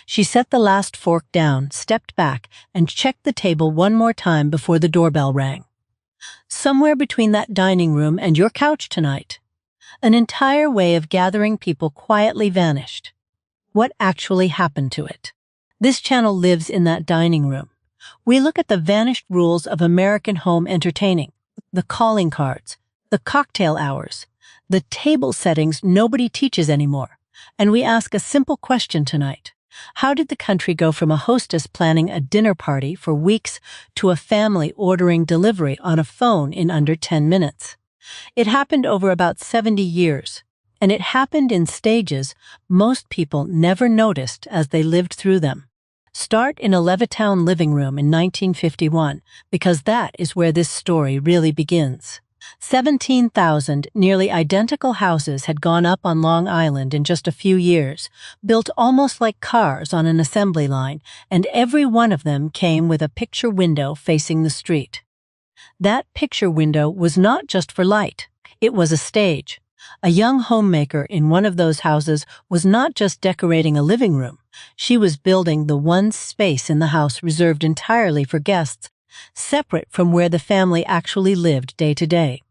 She set the last fork down, stepped back, and checked the table one more time before the doorbell rang. Somewhere between that dining room and your couch tonight, an entire way of gathering people quietly vanished. What actually happened to it? This channel lives in that dining room. We look at the vanished rules of American home entertaining, the calling cards, the cocktail hours, the table settings nobody teaches anymore, and we ask a simple question tonight. How did the country go from a hostess planning a dinner party for weeks to a family ordering delivery on a phone in under 10 minutes? It happened over about 70 years, and it happened in stages most people never noticed as they lived through them. Start in a Levittown living room in 1951, because that is where this story really begins. 17,000 nearly identical houses had gone up on Long Island in just a few years, built almost like cars on an assembly line, and every one of them came with a picture window facing the street. That picture window was not just for light, it was a stage. A young homemaker in one of those houses was not just decorating a living room, she was building the one space in the house reserved entirely for guests, separate from where the family actually lived day to day.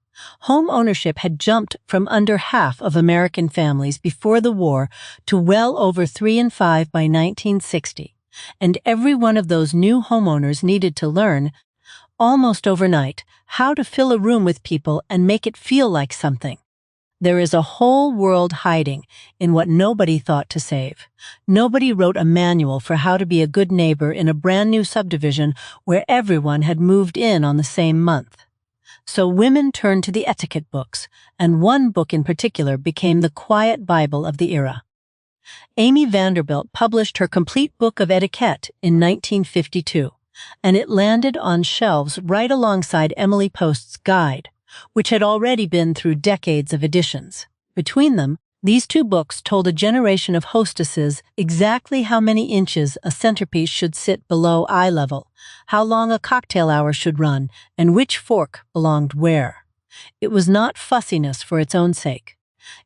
Home ownership had jumped from under half of American families before the war to well over 3 in 5 by 1960, and every one of those new homeowners needed to learn, almost overnight, how to fill a room with people and make it feel like something. There is a whole world hiding in what nobody thought to save. Nobody wrote a manual for how to be a good neighbor in a brand new subdivision where everyone had moved in on the same month. So women turned to the etiquette books, and one book in particular became the quiet Bible of the era. Amy Vanderbilt published her complete book of etiquette in 1952, and it landed on shelves right alongside Emily Post's guide, which had already been through decades of editions. Between them, these two books told a generation of hostesses exactly how many inches a centerpiece should sit below eye level, how long a cocktail hour should run, and which fork belonged where. It was not fussiness for its own sake.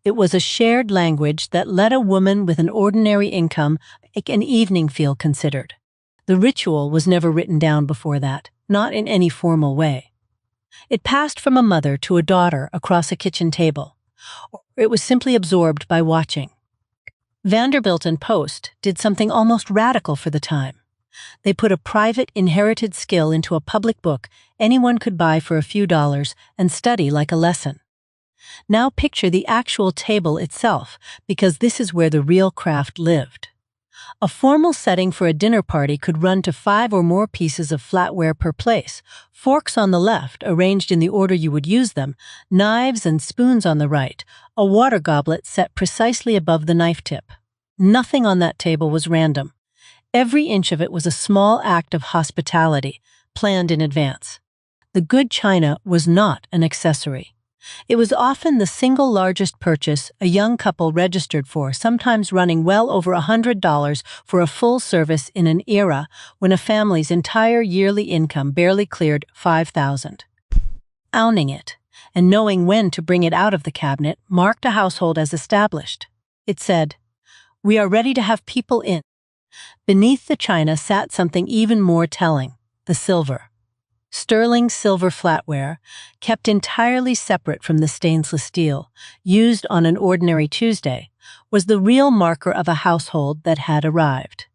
It was a shared language that let a woman with an ordinary income make an evening feel considered. The ritual was never written down before that, not in any formal way. It passed from a mother to a daughter across a kitchen table, or it was simply absorbed by watching. Vanderbilt and Post did something almost radical for the time. They put a private, inherited skill into a public book anyone could buy for a few dollars and study like a lesson. Now picture the actual table itself, because this is where the real craft lived. A formal setting for a dinner party could run to 5 or more pieces of flatware per place, forks on the left arranged in the order you would use them, knives and spoons on the right, a water goblet set precisely above the knife tip. Nothing on that table was random. Every inch of it was a small act of hospitality, planned in advance. The good china was not an accessory. It was often the single largest purchase a young couple registered for, sometimes running well over $100 for a full service in an era when a family's entire yearly income barely cleared $5,000. Owning it, and knowing when to bring it out of the cabinet, marked a household as established. It said, "We are ready to have people in." Beneath the china sat something even more telling, the silver. Sterling silver flatware, kept entirely separate from the stainless steel, used on an ordinary Tuesday, was the real marker of a household that had arrived.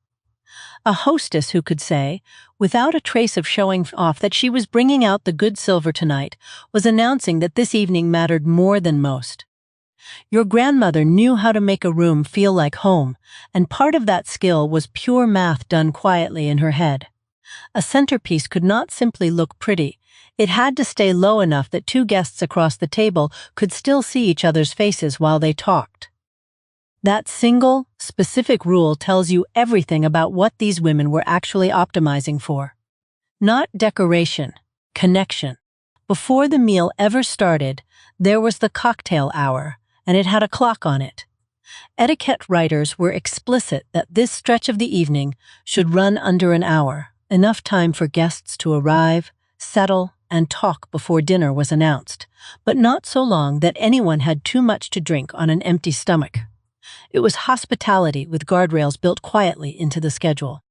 A hostess who could say, without a trace of showing off that she was bringing out the good silver tonight, was announcing that this evening mattered more than most. Your grandmother knew how to make a room feel like home, and part of that skill was pure math done quietly in her head. A centerpiece could not simply look pretty. It had to stay low enough that two guests across the table could still see each other's faces while they talked. That single, specific rule tells you everything about what these women were actually optimizing for. Not decoration, connection. Before the meal ever started, there was the cocktail hour, and it had a clock on it. Etiquette writers were explicit that this stretch of the evening should run under an hour. Enough time for guests to arrive, settle, and talk before dinner was announced, but not so long that anyone had too much to drink on an empty stomach. It was hospitality with guardrails built quietly into the schedule.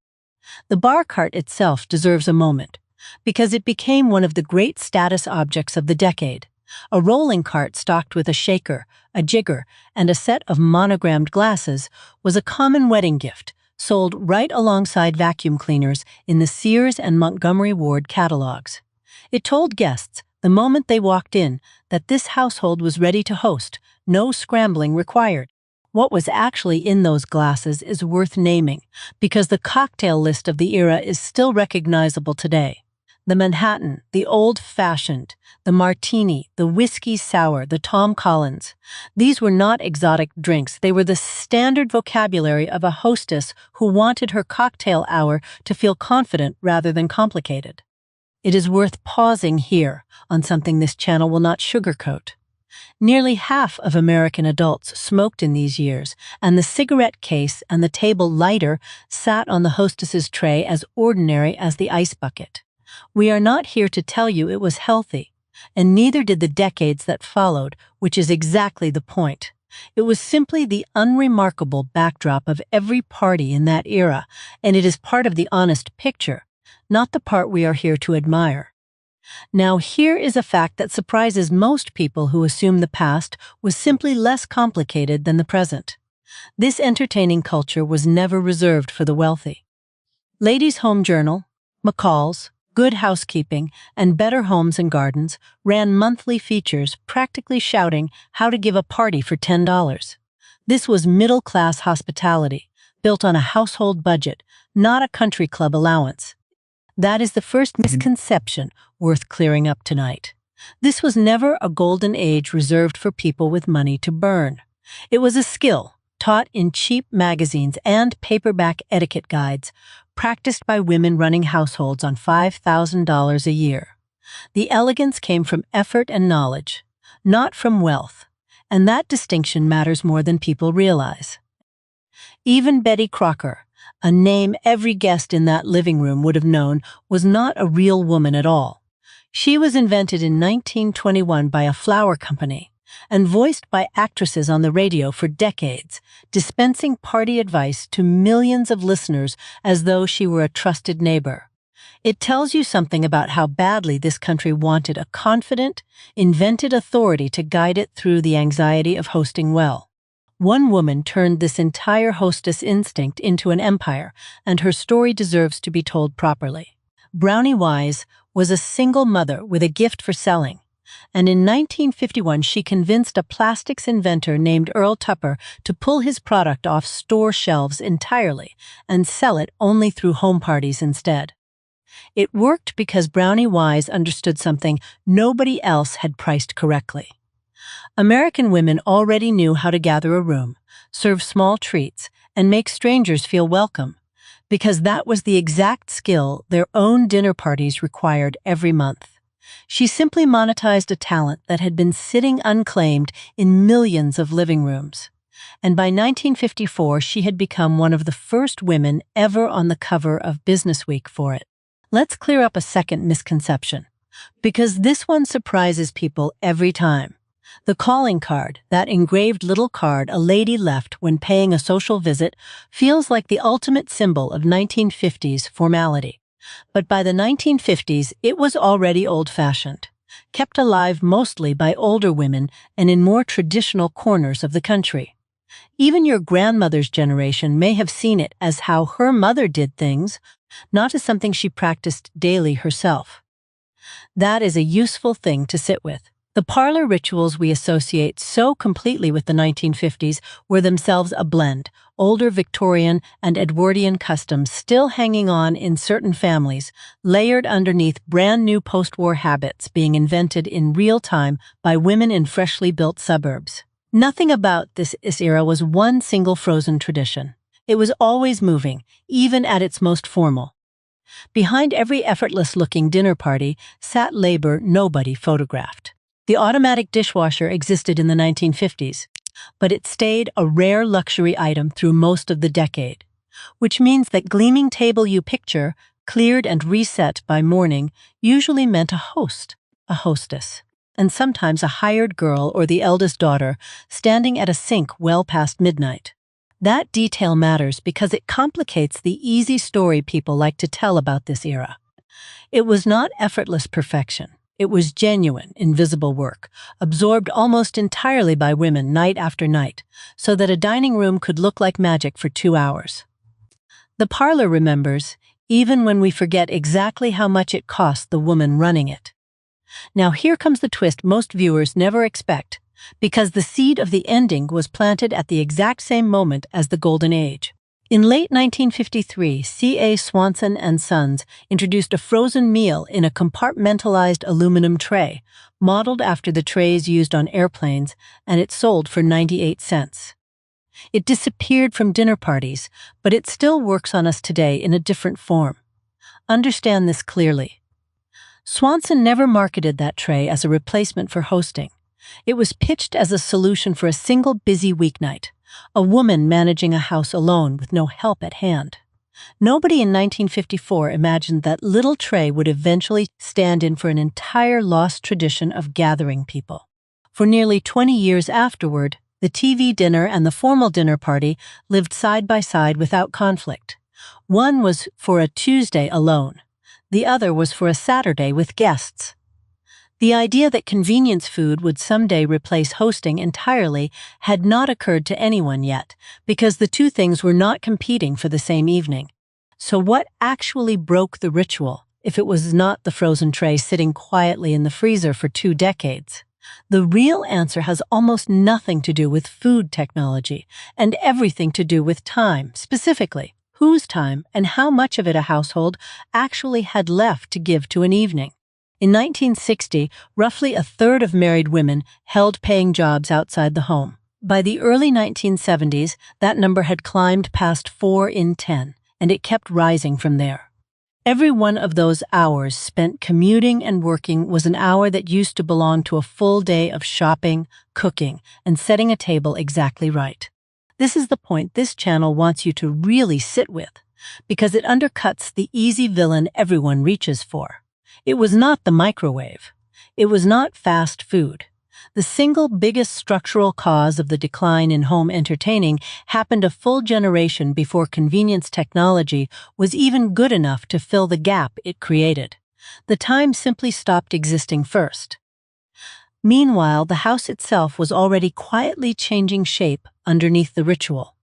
The bar cart itself deserves a moment, because it became one of the great status objects of the decade. A rolling cart stocked with a shaker, a jigger, and a set of monogrammed glasses was a common wedding gift, sold right alongside vacuum cleaners in the Sears and Montgomery Ward catalogs. It told guests, the moment they walked in, that this household was ready to host, no scrambling required. What was actually in those glasses is worth naming, because the cocktail list of the era is still recognizable today. The Manhattan, the old-fashioned, the martini, the whiskey sour, the Tom Collins. These were not exotic drinks. They were the standard vocabulary of a hostess who wanted her cocktail hour to feel confident rather than complicated. It is worth pausing here on something this channel will not sugarcoat. Nearly half of American adults smoked in these years, and the cigarette case and the table lighter sat on the hostess's tray as ordinary as the ice bucket. We are not here to tell you it was healthy, and neither did the decades that followed, which is exactly the point. It was simply the unremarkable backdrop of every party in that era, and it is part of the honest picture, not the part we are here to admire. Now, here is a fact that surprises most people who assume the past was simply less complicated than the present. This entertaining culture was never reserved for the wealthy. Ladies' Home Journal, McCall's, Good Housekeeping, and Better Homes and Gardens ran monthly features practically shouting how to give a party for $10. This was middle-class hospitality, built on a household budget, not a country club allowance. That is the first misconception worth clearing up tonight. This was never a golden age reserved for people with money to burn. It was a skill taught in cheap magazines and paperback etiquette guides, practiced by women running households on $5,000 a year. The elegance came from effort and knowledge, not from wealth, and that distinction matters more than people realize. Even Betty Crocker, a name every guest in that living room would have known, was not a real woman at all. She was invented in 1921 by a flour company and voiced by actresses on the radio for decades, dispensing party advice to millions of listeners as though she were a trusted neighbor. It tells you something about how badly this country wanted a confident, invented authority to guide it through the anxiety of hosting well. One woman turned this entire hostess instinct into an empire, and her story deserves to be told properly. Brownie Wise was a single mother with a gift for selling, and in 1951 she convinced a plastics inventor named Earl Tupper to pull his product off store shelves entirely and sell it only through home parties instead. It worked because Brownie Wise understood something nobody else had priced correctly. American women already knew how to gather a room, serve small treats, and make strangers feel welcome, because that was the exact skill their own dinner parties required every month. She simply monetized a talent that had been sitting unclaimed in millions of living rooms. And by 1954, she had become one of the first women ever on the cover of Businessweek for it. Let's clear up a second misconception, because this one surprises people every time. The calling card, that engraved little card a lady left when paying a social visit, feels like the ultimate symbol of 1950s formality. But by the 1950s, it was already old-fashioned, kept alive mostly by older women and in more traditional corners of the country. Even your grandmother's generation may have seen it as how her mother did things, not as something she practiced daily herself. That is a useful thing to sit with. The parlor rituals we associate so completely with the 1950s were themselves a blend, older Victorian and Edwardian customs still hanging on in certain families, layered underneath brand-new post-war habits being invented in real time by women in freshly built suburbs. Nothing about this era was one single frozen tradition. It was always moving, even at its most formal. Behind every effortless-looking dinner party sat labor nobody photographed. The automatic dishwasher existed in the 1950s, but it stayed a rare luxury item through most of the decade, which means that gleaming table you picture, cleared and reset by morning, usually meant a host, a hostess. and sometimes a hired girl or the eldest daughter standing at a sink well past midnight. That detail matters because it complicates the easy story people like to tell about this era. It was not effortless perfection. It was genuine, invisible work, absorbed almost entirely by women night after night, so that a dining room could look like magic for 2 hours. The parlor remembers, even when we forget exactly how much it cost the woman running it. Now here comes the twist most viewers never expect, because the seed of the ending was planted at the exact same moment as the Golden Age. In late 1953, C.A. Swanson and Sons introduced a frozen meal in a compartmentalized aluminum tray, modeled after the trays used on airplanes, and it sold for 98 cents. It disappeared from dinner parties, but it still works on us today in a different form. Understand this clearly. Swanson never marketed that tray as a replacement for hosting. It was pitched as a solution for a single busy weeknight, a woman managing a house alone with no help at hand. Nobody in 1954 imagined that little tray would eventually stand in for an entire lost tradition of gathering people. For nearly 20 years afterward, the TV dinner and the formal dinner party lived side by side without conflict. One was for a Tuesday alone. The other was for a Saturday with guests. The idea that convenience food would someday replace hosting entirely had not occurred to anyone yet, because the two things were not competing for the same evening. So what actually broke the ritual, if it was not the frozen tray sitting quietly in the freezer for 2 decades? The real answer has almost nothing to do with food technology, and everything to do with time, specifically whose time and how much of it a household actually had left to give to an evening. In 1960, roughly a third of married women held paying jobs outside the home. By the early 1970s, that number had climbed past 4 in 10, and it kept rising from there. Every one of those hours spent commuting and working was an hour that used to belong to a full day of shopping, cooking, and setting a table exactly right. This is the point this channel wants you to really sit with, because it undercuts the easy villain everyone reaches for. It was not the microwave. It was not fast food. The single biggest structural cause of the decline in home entertaining happened a full generation before convenience technology was even good enough to fill the gap it created. The time simply stopped existing first. Meanwhile, the house itself was already quietly changing shape underneath the ritual.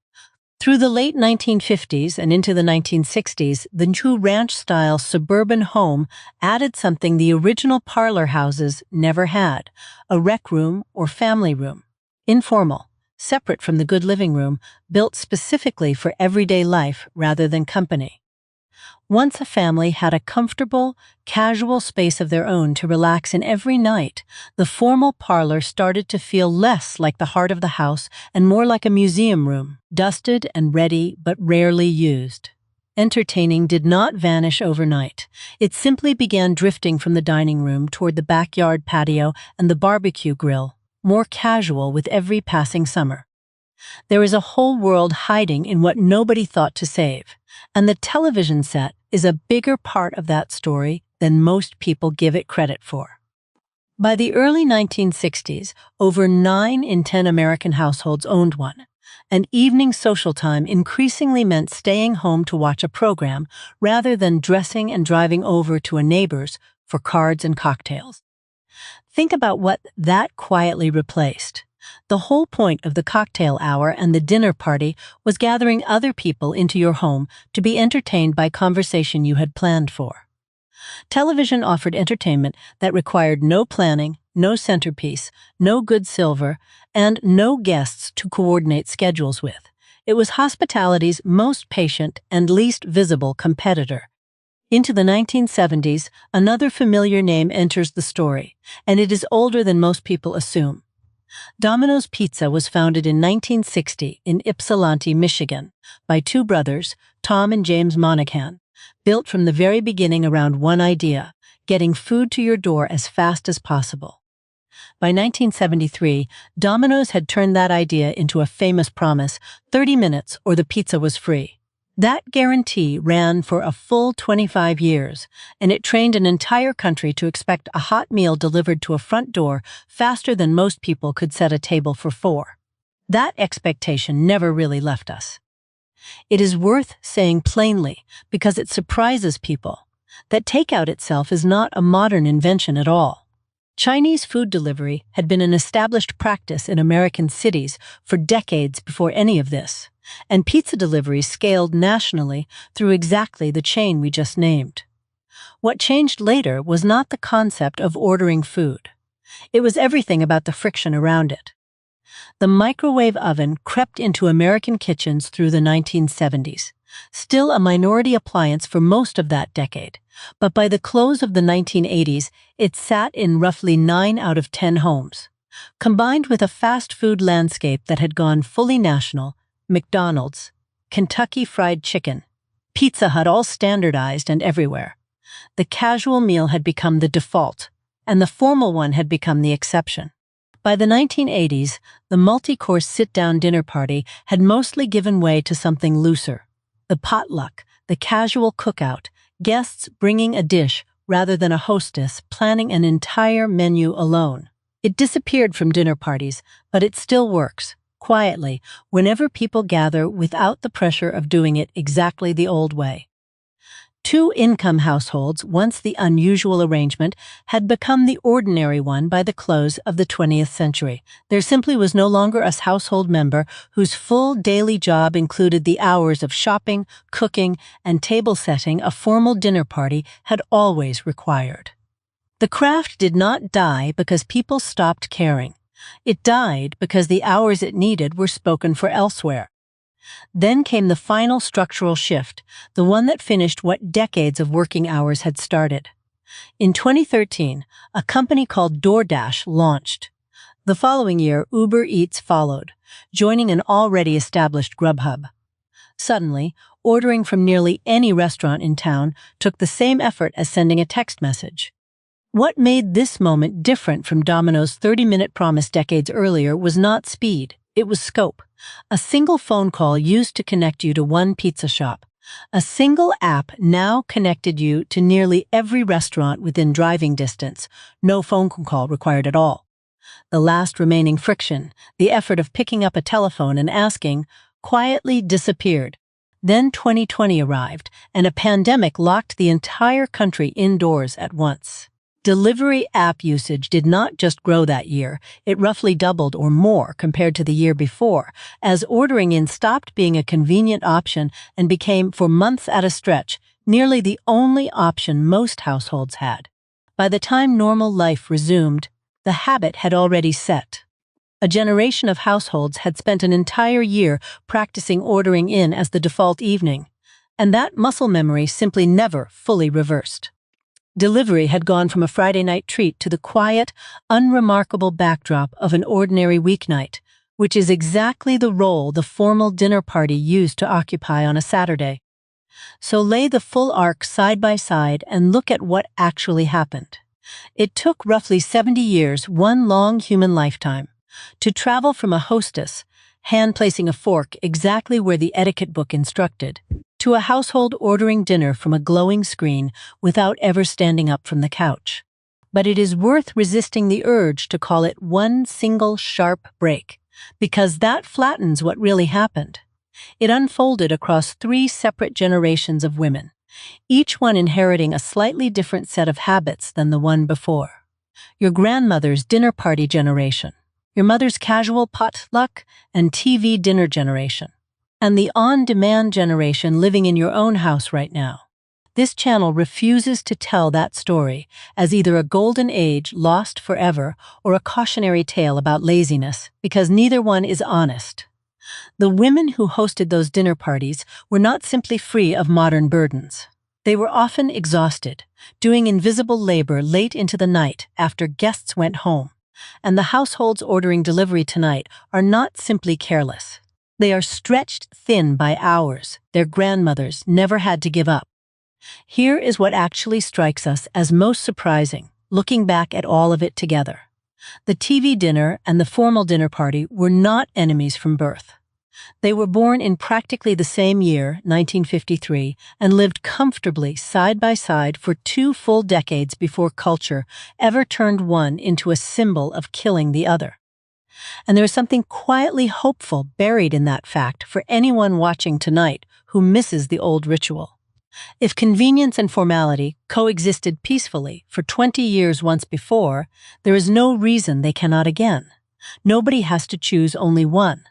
Through the late 1950s and into the 1960s, the new ranch-style suburban home added something the original parlor houses never had: a rec room or family room. Informal, separate from the good living room, built specifically for everyday life rather than company. Once a family had a comfortable, casual space of their own to relax in every night, the formal parlor started to feel less like the heart of the house and more like a museum room, dusted and ready but rarely used. Entertaining did not vanish overnight. It simply began drifting from the dining room toward the backyard patio and the barbecue grill, more casual with every passing summer. There is a whole world hiding in what nobody thought to save, and the television set is a bigger part of that story than most people give it credit for. By the early 1960s, over 9 in 10 American households owned one, and evening social time increasingly meant staying home to watch a program rather than dressing and driving over to a neighbor's for cards and cocktails. Think about what that quietly replaced. The whole point of the cocktail hour and the dinner party was gathering other people into your home to be entertained by conversation you had planned for. Television offered entertainment that required no planning, no centerpiece, no good silver, and no guests to coordinate schedules with. It was hospitality's most patient and least visible competitor. Into the 1970s, another familiar name enters the story, and it is older than most people assume. Domino's Pizza was founded in 1960 in Ypsilanti, Michigan, by 2 brothers, Tom and James Monaghan, built from the very beginning around one idea: getting food to your door as fast as possible. By 1973, Domino's had turned that idea into a famous promise: 30 minutes or the pizza was free. That guarantee ran for a full 25 years, and it trained an entire country to expect a hot meal delivered to a front door faster than most people could set a table for four. That expectation never really left us. It is worth saying plainly, because it surprises people, that takeout itself is not a modern invention at all. Chinese food delivery had been an established practice in American cities for decades before any of this, and pizza delivery scaled nationally through exactly the chain we just named. What changed later was not the concept of ordering food. It was everything about the friction around it. The microwave oven crept into American kitchens through the 1970s, still a minority appliance for most of that decade, but by the close of the 1980s, it sat in roughly 9 out of 10 homes. Combined with a fast food landscape that had gone fully national, McDonald's, Kentucky Fried Chicken, Pizza Hut, all standardized and everywhere, the casual meal had become the default, and the formal one had become the exception. By the 1980s, the multi-course sit-down dinner party had mostly given way to something looser. The potluck, the casual cookout, guests bringing a dish rather than a hostess planning an entire menu alone. It disappeared from dinner parties, but it still works, quietly, whenever people gather without the pressure of doing it exactly the old way. Two-income households, once the unusual arrangement, had become the ordinary one by the close of the 20th century. There simply was no longer a household member whose full daily job included the hours of shopping, cooking, and table setting a formal dinner party had always required. The craft did not die because people stopped caring. It died because the hours it needed were spoken for elsewhere. Then came the final structural shift, the one that finished what decades of working hours had started. In 2013, a company called DoorDash launched. The following year, Uber Eats followed, joining an already established Grubhub. Suddenly, ordering from nearly any restaurant in town took the same effort as sending a text message. What made this moment different from Domino's 30-minute promise decades earlier was not speed, it was scope. A single phone call used to connect you to one pizza shop. A single app now connected you to nearly every restaurant within driving distance, no phone call required at all. The last remaining friction, the effort of picking up a telephone and asking, quietly disappeared. Then 2020 arrived, and a pandemic locked the entire country indoors at once. Delivery app usage did not just grow that year, it roughly doubled or more compared to the year before, as ordering in stopped being a convenient option and became, for months at a stretch, nearly the only option most households had. By the time normal life resumed, the habit had already set. A generation of households had spent an entire year practicing ordering in as the default evening, and that muscle memory simply never fully reversed. Delivery had gone from a Friday night treat to the quiet, unremarkable backdrop of an ordinary weeknight, which is exactly the role the formal dinner party used to occupy on a Saturday. So lay the full arc side by side and look at what actually happened. It took roughly 70 years, one long human lifetime, to travel from a hostess, hand placing a fork exactly where the etiquette book instructed, to a household ordering dinner from a glowing screen without ever standing up from the couch. But it is worth resisting the urge to call it one single sharp break, because that flattens what really happened. It unfolded across 3 separate generations of women, each one inheriting a slightly different set of habits than the one before. Your grandmother's dinner party generation, your mother's casual potluck and TV dinner generation, and the on-demand generation living in your own house right now. This channel refuses to tell that story as either a golden age lost forever or a cautionary tale about laziness, because neither one is honest. The women who hosted those dinner parties were not simply free of modern burdens. They were often exhausted, doing invisible labor late into the night after guests went home. And the households ordering delivery tonight are not simply careless. They are stretched thin by hours their grandmothers never had to give up. Here is what actually strikes us as most surprising, looking back at all of it together. The TV dinner and the formal dinner party were not enemies from birth. They were born in practically the same year, 1953, and lived comfortably side by side for 2 full decades before culture ever turned one into a symbol of killing the other. And there is something quietly hopeful buried in that fact for anyone watching tonight who misses the old ritual. If convenience and formality coexisted peacefully for 20 years once before, there is no reason they cannot again. Nobody has to choose only one.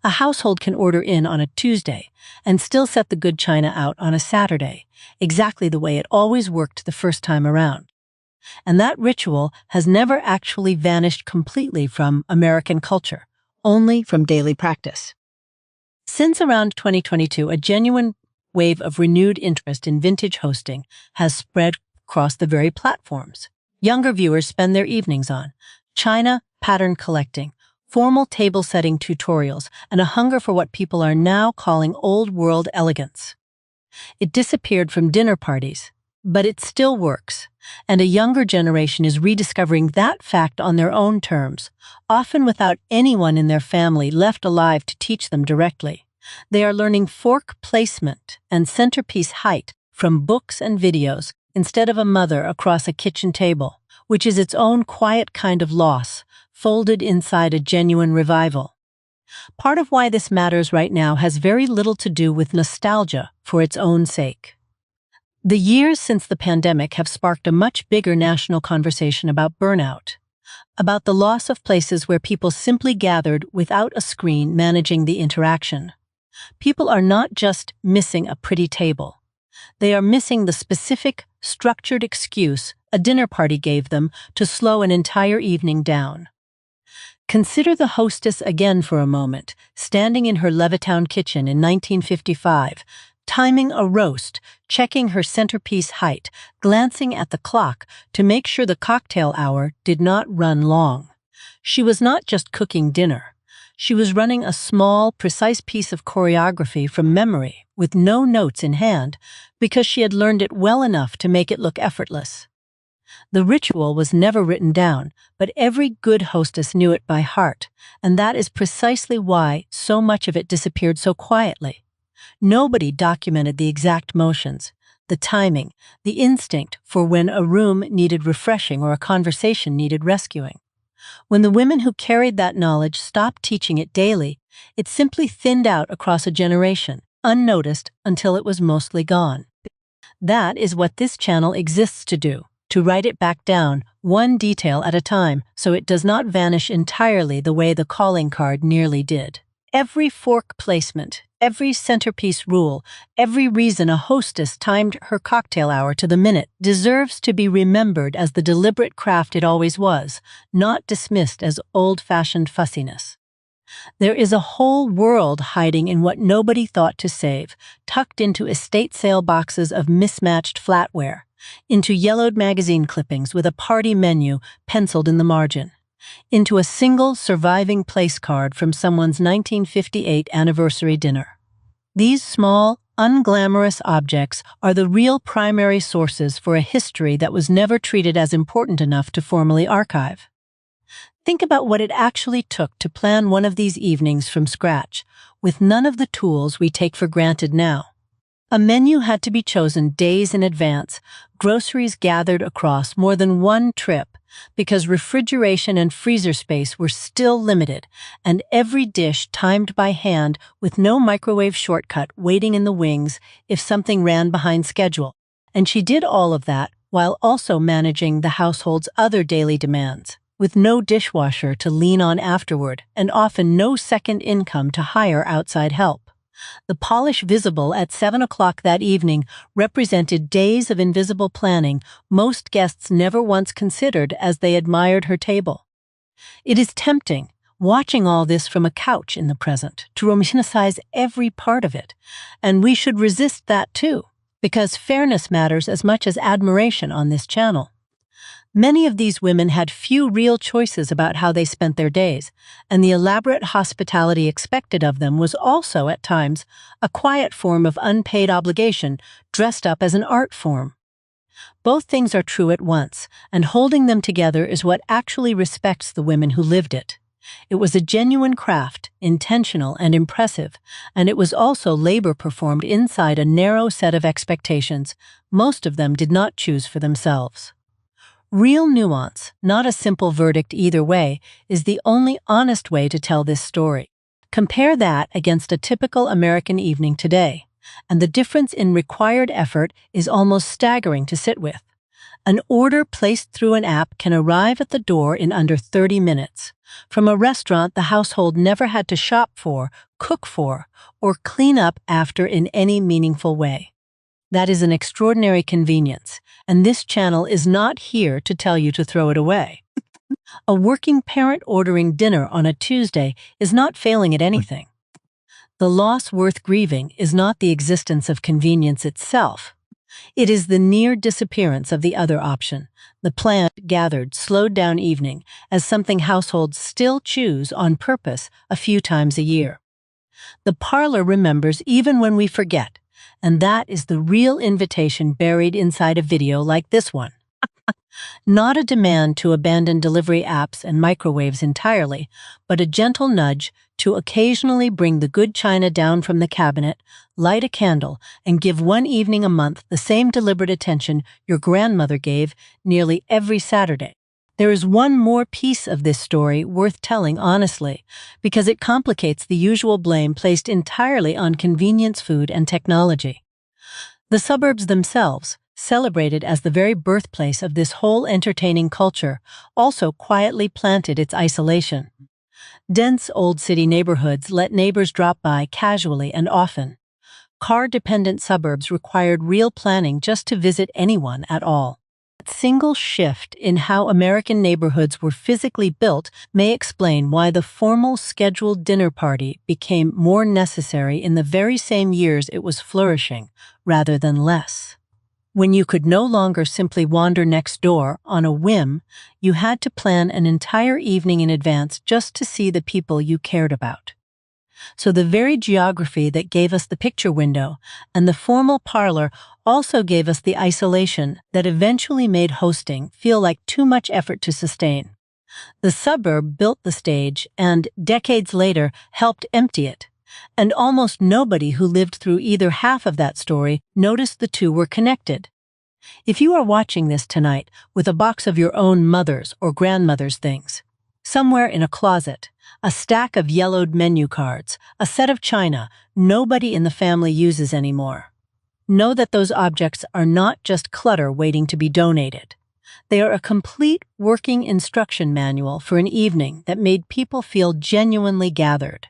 A household can order in on a Tuesday and still set the good china out on a Saturday, exactly the way it always worked the first time around. And that ritual has never actually vanished completely from American culture, only from daily practice. Since around 2022, a genuine wave of renewed interest in vintage hosting has spread across the very platforms. Younger viewers spend their evenings on china, pattern collecting, formal table-setting tutorials, and a hunger for what people are now calling old-world elegance. It disappeared from dinner parties, but it still works, and a younger generation is rediscovering that fact on their own terms, often without anyone in their family left alive to teach them directly. They are learning fork placement and centerpiece height from books and videos instead of a mother across a kitchen table, which is its own quiet kind of loss, folded inside a genuine revival. Part of why this matters right now has very little to do with nostalgia for its own sake. The years since the pandemic have sparked a much bigger national conversation about burnout, about the loss of places where people simply gathered without a screen managing the interaction. People are not just missing a pretty table. They are missing the specific, structured excuse a dinner party gave them to slow an entire evening down. Consider the hostess again for a moment, standing in her Levittown kitchen in 1955, timing a roast, checking her centerpiece height, glancing at the clock to make sure the cocktail hour did not run long. She was not just cooking dinner. She was running a small, precise piece of choreography from memory with no notes in hand because she had learned it well enough to make it look effortless. The ritual was never written down, but every good hostess knew it by heart, and that is precisely why so much of it disappeared so quietly. Nobody documented the exact motions, the timing, the instinct for when a room needed refreshing or a conversation needed rescuing. When the women who carried that knowledge stopped teaching it daily, it simply thinned out across a generation, unnoticed until it was mostly gone. That is what this channel exists to do, to write it back down, one detail at a time, so it does not vanish entirely the way the calling card nearly did. Every fork placement, every centerpiece rule, every reason a hostess timed her cocktail hour to the minute deserves to be remembered as the deliberate craft it always was, not dismissed as old-fashioned fussiness. There is a whole world hiding in what nobody thought to save, tucked into estate sale boxes of mismatched flatware, into yellowed magazine clippings with a party menu penciled in the margin, into a single surviving place card from someone's 1958 anniversary dinner. These small, unglamorous objects are the real primary sources for a history that was never treated as important enough to formally archive. Think about what it actually took to plan one of these evenings from scratch, with none of the tools we take for granted now. A menu had to be chosen days in advance, groceries gathered across more than one trip, because refrigeration and freezer space were still limited, and every dish timed by hand with no microwave shortcut waiting in the wings if something ran behind schedule. And she did all of that while also managing the household's other daily demands, with no dishwasher to lean on afterward and often no second income to hire outside help. The polish visible at 7 o'clock that evening represented days of invisible planning most guests never once considered as they admired her table. It is tempting, watching all this from a couch in the present, to romanticize every part of it, and we should resist that too, because fairness matters as much as admiration on this channel. Many of these women had few real choices about how they spent their days, and the elaborate hospitality expected of them was also, at times, a quiet form of unpaid obligation dressed up as an art form. Both things are true at once, and holding them together is what actually respects the women who lived it. It was a genuine craft, intentional and impressive, and it was also labor performed inside a narrow set of expectations most of them did not choose for themselves. Real nuance, not a simple verdict either way, is the only honest way to tell this story. Compare that against a typical American evening today, and the difference in required effort is almost staggering to sit with. An order placed through an app can arrive at the door in under 30 minutes. From a restaurant the household never had to shop for, cook for, or clean up after in any meaningful way. That is an extraordinary convenience, and this channel is not here to tell you to throw it away. A working parent ordering dinner on a Tuesday is not failing at anything. The loss worth grieving is not the existence of convenience itself. It is the near disappearance of the other option, the planned, gathered, slowed-down evening, as something households still choose on purpose a few times a year. The parlor remembers even when we forget, and that is the real invitation buried inside a video like this one. Not a demand to abandon delivery apps and microwaves entirely, but a gentle nudge to occasionally bring the good china down from the cabinet, light a candle, and give one evening a month the same deliberate attention your grandmother gave nearly every Saturday. There is one more piece of this story worth telling honestly, because it complicates the usual blame placed entirely on convenience food and technology. The suburbs themselves, celebrated as the very birthplace of this whole entertaining culture, also quietly planted its isolation. Dense old city neighborhoods let neighbors drop by casually and often. Car-dependent suburbs required real planning just to visit anyone at all. That single shift in how American neighborhoods were physically built may explain why the formal scheduled dinner party became more necessary in the very same years it was flourishing, rather than less. When you could no longer simply wander next door on a whim, you had to plan an entire evening in advance just to see the people you cared about. So the very geography that gave us the picture window and the formal parlor also gave us the isolation that eventually made hosting feel like too much effort to sustain. The suburb built the stage and, decades later, helped empty it. And almost nobody who lived through either half of that story noticed the two were connected. If you are watching this tonight with a box of your own mother's or grandmother's things, somewhere in a closet, a stack of yellowed menu cards, a set of china nobody in the family uses anymore, know that those objects are not just clutter waiting to be donated. They are a complete working instruction manual for an evening that made people feel genuinely gathered.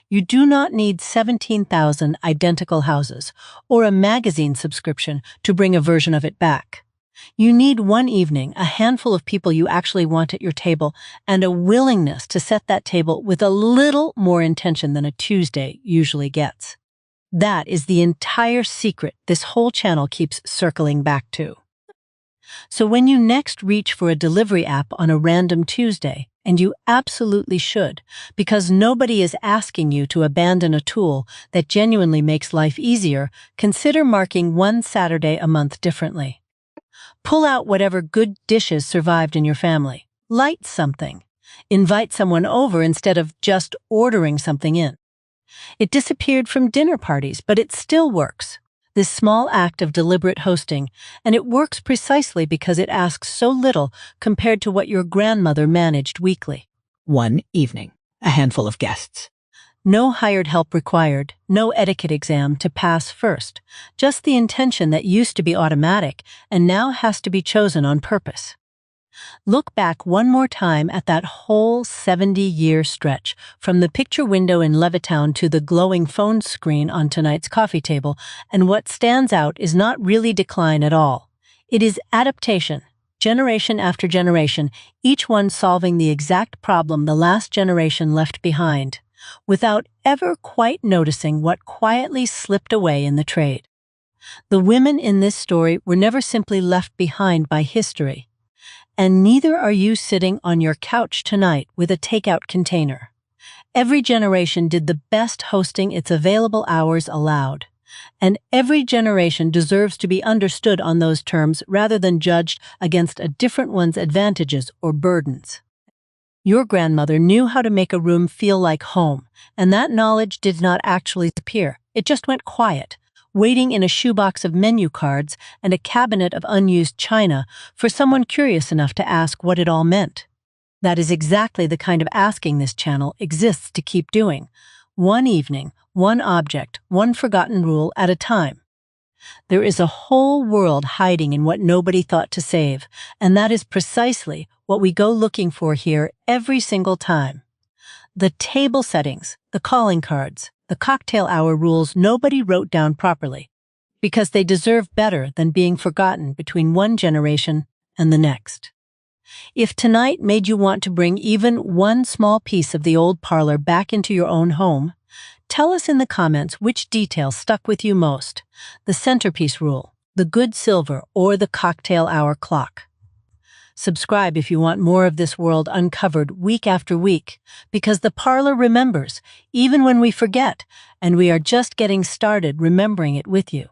You do not need 17,000 identical houses or a magazine subscription to bring a version of it back. You need one evening, a handful of people you actually want at your table, and a willingness to set that table with a little more intention than a Tuesday usually gets. That is the entire secret this whole channel keeps circling back to. So when you next reach for a delivery app on a random Tuesday, and you absolutely should, because nobody is asking you to abandon a tool that genuinely makes life easier, consider marking one Saturday a month differently. Pull out whatever good dishes survived in your family. Light something. Invite someone over instead of just ordering something in. It disappeared from dinner parties, but it still works. This small act of deliberate hosting, and it works precisely because it asks so little compared to what your grandmother managed weekly. One evening, a handful of guests. No hired help required, no etiquette exam to pass first, just the intention that used to be automatic and now has to be chosen on purpose. Look back one more time at that whole 70-year stretch, from the picture window in Levittown to the glowing phone screen on tonight's coffee table, and what stands out is not really decline at all. It is adaptation, generation after generation, each one solving the exact problem the last generation left behind, without ever quite noticing what quietly slipped away in the trade. The women in this story were never simply left behind by history. And neither are you sitting on your couch tonight with a takeout container. Every generation did the best hosting its available hours allowed. And every generation deserves to be understood on those terms rather than judged against a different one's advantages or burdens. Your grandmother knew how to make a room feel like home, and that knowledge did not actually appear. It just went quiet, waiting in a shoebox of menu cards and a cabinet of unused china for someone curious enough to ask what it all meant. That is exactly the kind of asking this channel exists to keep doing. One evening, one object, one forgotten rule at a time. There is a whole world hiding in what nobody thought to save, and that is precisely what we go looking for here every single time. The table settings, the calling cards, the cocktail hour rules nobody wrote down properly, because they deserve better than being forgotten between one generation and the next. If tonight made you want to bring even one small piece of the old parlor back into your own home, tell us in the comments which detail stuck with you most, the centerpiece rule, the good silver, or the cocktail hour clock. Subscribe if you want more of this world uncovered week after week, because the parlor remembers, even when we forget, and we are just getting started remembering it with you.